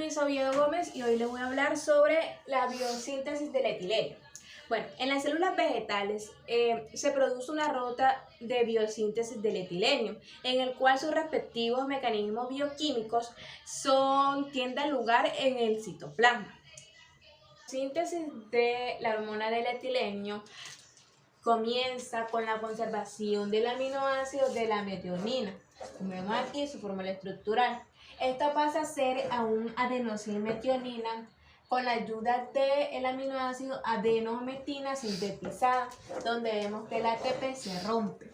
Denise Oviedo Gómez y hoy les voy a hablar sobre la biosíntesis del etileno. Bueno, en las células vegetales se produce una ruta de biosíntesis del etileno, en el cual sus respectivos mecanismos bioquímicos tienen lugar en el citoplasma. La síntesis de la hormona del etileno comienza con la conservación del aminoácido de la metionina. Como vemos aquí su fórmula estructural. Esto pasa a ser a un adenosilmetionina con la ayuda del aminoácido adenometina sintetizada, donde vemos que el ATP se rompe.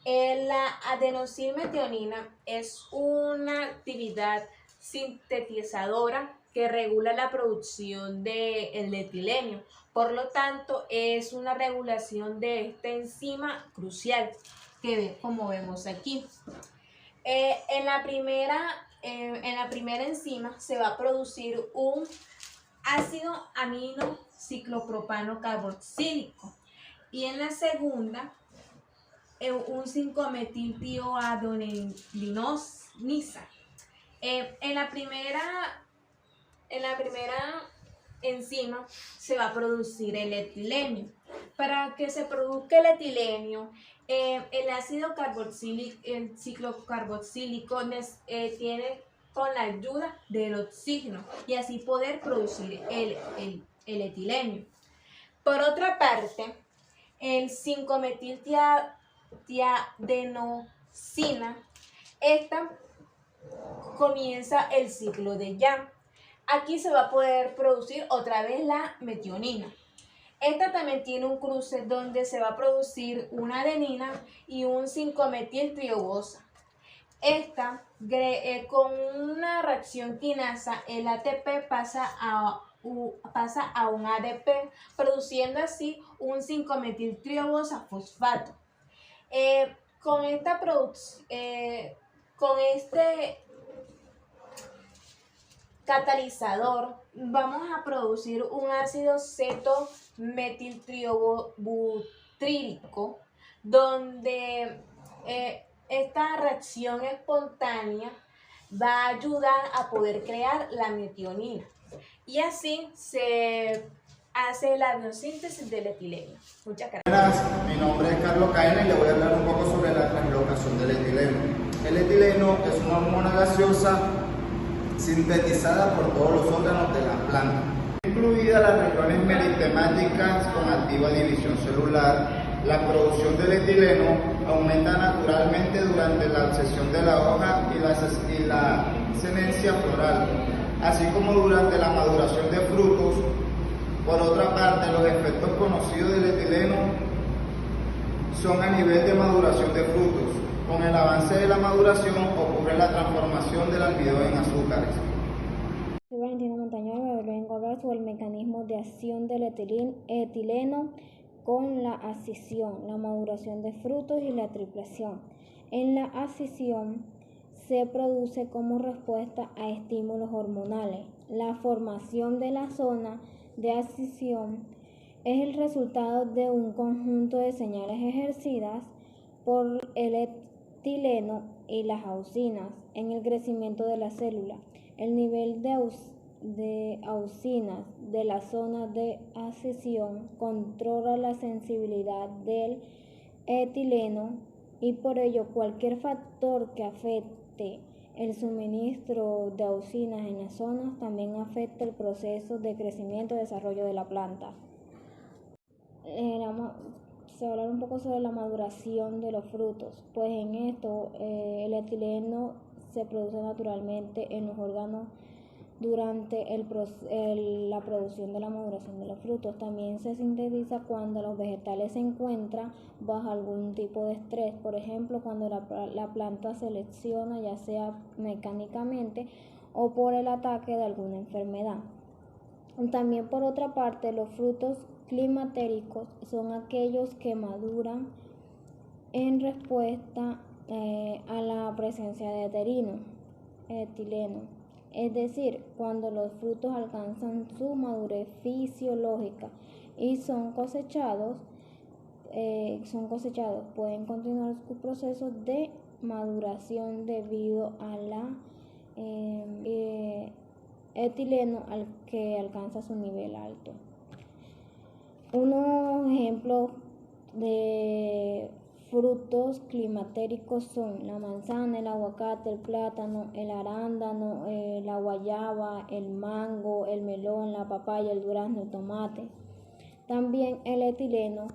La adenosilmetionina es una actividad sintetizadora que regula la producción del etileno. Por lo tanto, es una regulación de esta enzima crucial, como vemos aquí. En la primera enzima se va a producir un ácido amino ciclopropano carboxílico y en la segunda un 5-metiltioadenosina. En la primera enzima se va a producir el etileno. Para que se produzca el etileno, el ácido carboxílico, el ciclocarboxílico tiene con la ayuda del oxígeno y así poder producir el etileno. Por otra parte, el 5-metiltiadenosina, esta comienza el ciclo de Young. Aquí se va a poder producir otra vez la metionina. Esta también tiene un cruce donde se va a producir una adenina y un 5-metiltriobosa. Esta, con una reacción quinasa, el ATP pasa a un ADP, produciendo así un 5-metiltriobosa fosfato. Con este catalizador vamos a producir un ácido cetometiltriobutrílico, donde esta reacción espontánea va a ayudar a poder crear la metionina y así se hace la biosíntesis del etileno. Muchas gracias. Buenas, mi nombre es Carlos Caena y le voy a hablar un poco sobre la translocación del etileno. El etileno es una hormona gaseosa sintetizada por todos los órganos de la planta, incluidas las regiones meritemáticas con activa división celular. La producción del etileno aumenta naturalmente durante la abscesión de la hoja y la senescencia floral, así como durante la maduración de frutos. Por otra parte, los efectos conocidos del etileno son a nivel de maduración de frutos. Con el avance de la maduración ocurre la transformación del almidón en azúcares. Soy Valentina Montañón y vengo a hablar sobre el mecanismo de acción del etileno con la ascisión, la maduración de frutos y la triplación. En la ascisión se produce como respuesta a estímulos hormonales. La formación de la zona de ascisión es el resultado de un conjunto de señales ejercidas por el etileno y las auxinas en el crecimiento de la célula. El nivel de auxinas de la zona de ascisión controla la sensibilidad del etileno y por ello cualquier factor que afecte el suministro de auxinas en las zonas también afecta el proceso de crecimiento y desarrollo de la planta. Se va a hablar un poco sobre la maduración de los frutos. Pues en esto el etileno se produce naturalmente en los órganos durante la producción de la maduración de los frutos. También se sintetiza cuando los vegetales se encuentran bajo algún tipo de estrés, por ejemplo cuando la planta se lesiona, ya sea mecánicamente o por el ataque de alguna enfermedad. También por otra parte, los frutos climatéricos son aquellos que maduran en respuesta a la presencia de etileno, es decir, cuando los frutos alcanzan su madurez fisiológica y son cosechados, pueden continuar su proceso de maduración debido a la etileno al que alcanza su nivel alto. Unos ejemplos de frutos climatéricos son la manzana, el aguacate, el plátano, el arándano, la guayaba, el mango, el melón, la papaya, el durazno, el tomate. También el etileno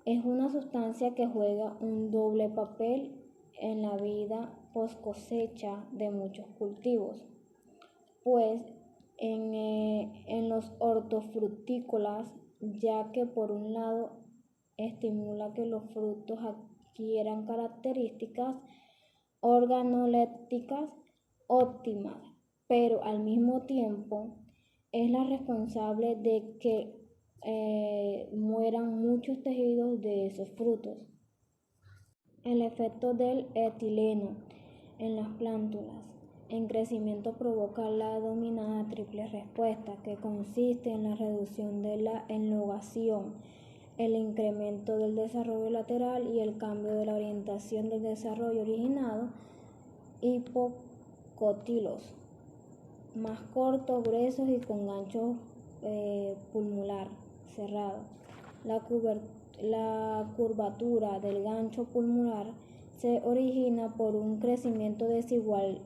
es una sustancia que juega un doble papel en la vida post cosecha de muchos cultivos, pues en los hortofrutícolas, ya que por un lado estimula que los frutos adquieran características organolépticas óptimas, pero al mismo tiempo es la responsable de que mueran muchos tejidos de esos frutos. El efecto del etileno en las plántulas en crecimiento provoca la denominada triple respuesta, que consiste en la reducción de la elongación, el incremento del desarrollo lateral y el cambio de la orientación del desarrollo originado, hipocotilos, más cortos, gruesos y con gancho pulmonar cerrado. La curvatura del gancho pulmonar se origina por un crecimiento desigual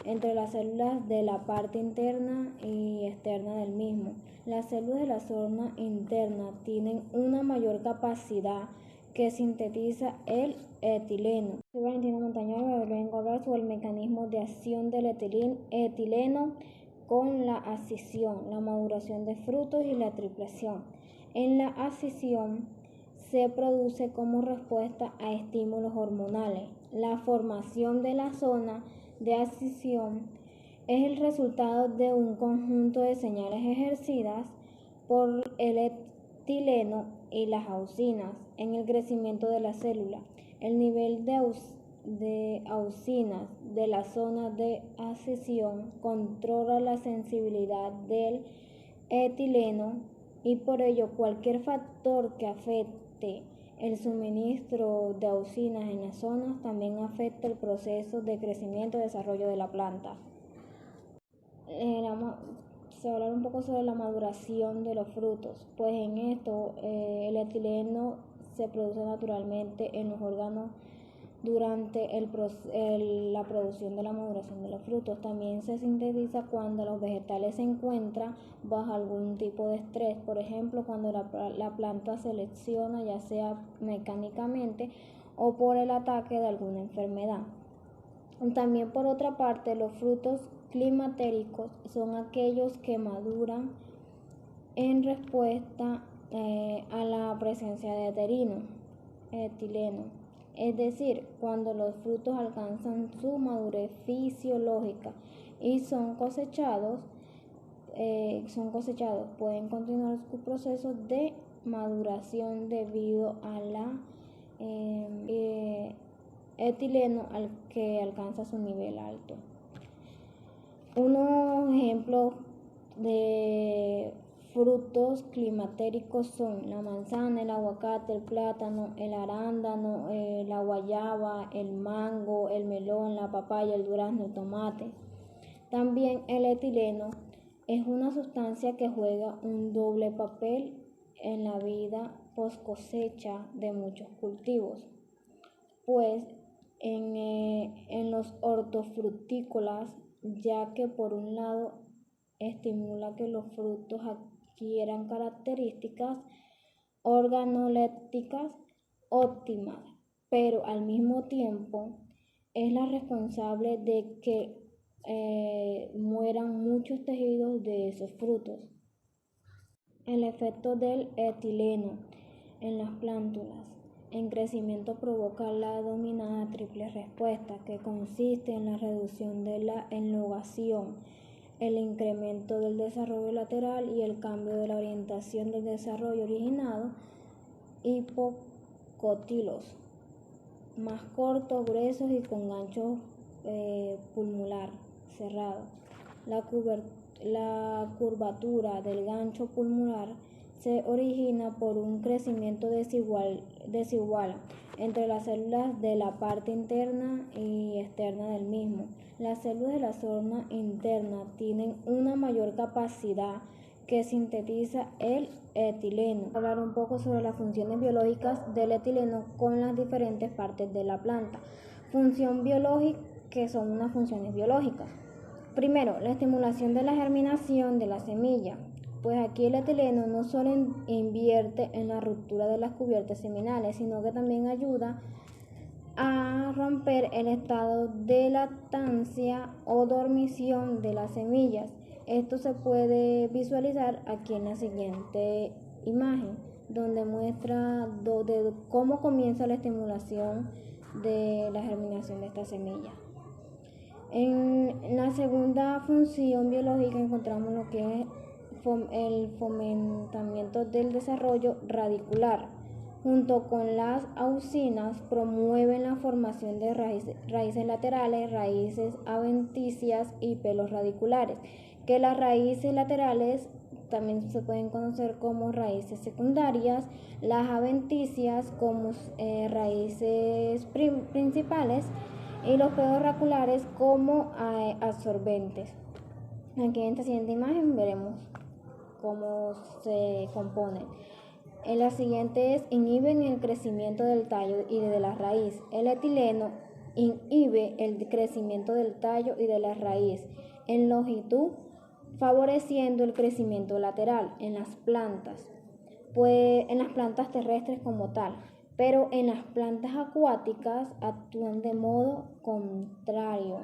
entre las células de la parte interna y externa del mismo. Las células de la zona interna tienen una mayor capacidad que sintetiza el etileno. Soy Valentina Montaño, vengo a hablar sobre el mecanismo de acción del etileno con la ascisión, la maduración de frutos y la triplación. En la ascisión se produce como respuesta a estímulos hormonales. La formación de la zona de ascisión es el resultado de un conjunto de señales ejercidas por el etileno y las auxinas en el crecimiento de la célula. El nivel de auxinas de la zona de ascisión controla la sensibilidad del etileno y por ello cualquier factor que afecte el suministro de auxinas en las zonas también afecta el proceso de crecimiento y desarrollo de la planta. Se va a hablar un poco sobre la maduración de los frutos, pues en esto el etileno se produce naturalmente en los órganos durante la producción de la maduración de los frutos. También se sintetiza cuando los vegetales se encuentran bajo algún tipo de estrés, por ejemplo cuando la planta se lesiona, ya sea mecánicamente o por el ataque de alguna enfermedad. También por otra parte, los frutos climatéricos son aquellos que maduran en respuesta a la presencia de etileno, es decir, cuando los frutos alcanzan su madurez fisiológica y son cosechados, pueden continuar su proceso de maduración debido a la etileno al que alcanza su nivel alto. Unos ejemplos de frutos climatéricos son la manzana, el aguacate, el plátano, el arándano, la guayaba, el mango, el melón, la papaya, el durazno, el tomate. También el etileno es una sustancia que juega un doble papel en la vida post cosecha de muchos cultivos, pues en los hortofrutícolas, ya que por un lado estimula que los frutos adquieran características organolépticas óptimas, pero al mismo tiempo es la responsable de que mueran muchos tejidos de esos frutos. El efecto del etileno en las plántulas en crecimiento provoca la denominada triple respuesta, que consiste en la reducción de la elongación, el incremento del desarrollo lateral y el cambio de la orientación del desarrollo originado, hipocotilos, más cortos, gruesos y con gancho pulmonar cerrado. La curvatura del gancho pulmonar se origina por un crecimiento desigual entre las células de la parte interna y externa del mismo. Las células de la zona interna tienen una mayor capacidad que sintetiza el etileno. Voy a hablar un poco sobre las funciones biológicas del etileno con las diferentes partes de la planta. Función biológica, que son unas funciones biológicas. Primero, la estimulación de la germinación de la semilla. Pues aquí el etileno no solo invierte en la ruptura de las cubiertas seminales, sino que también ayuda a romper el estado de lactancia o dormición de las semillas. Esto se puede visualizar aquí en la siguiente imagen, donde muestra cómo comienza la estimulación de la germinación de esta semilla. En la segunda función biológica encontramos lo que es el fomentamiento del desarrollo radicular. Junto con las auxinas promueven la formación de raíces laterales, raíces adventicias y pelos radiculares, que las raíces laterales también se pueden conocer como raíces secundarias, las adventicias como raíces principales y los pelos radiculares como absorbentes. Aquí en esta siguiente imagen veremos cómo se componen. En la siguiente inhiben el crecimiento del tallo y de la raíz. El etileno inhibe el crecimiento del tallo y de la raíz en longitud, favoreciendo el crecimiento lateral en las plantas, pues en las plantas terrestres como tal, pero en las plantas acuáticas actúan de modo contrario.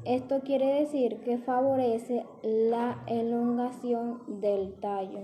Esto quiere decir que favorece la elongación del tallo.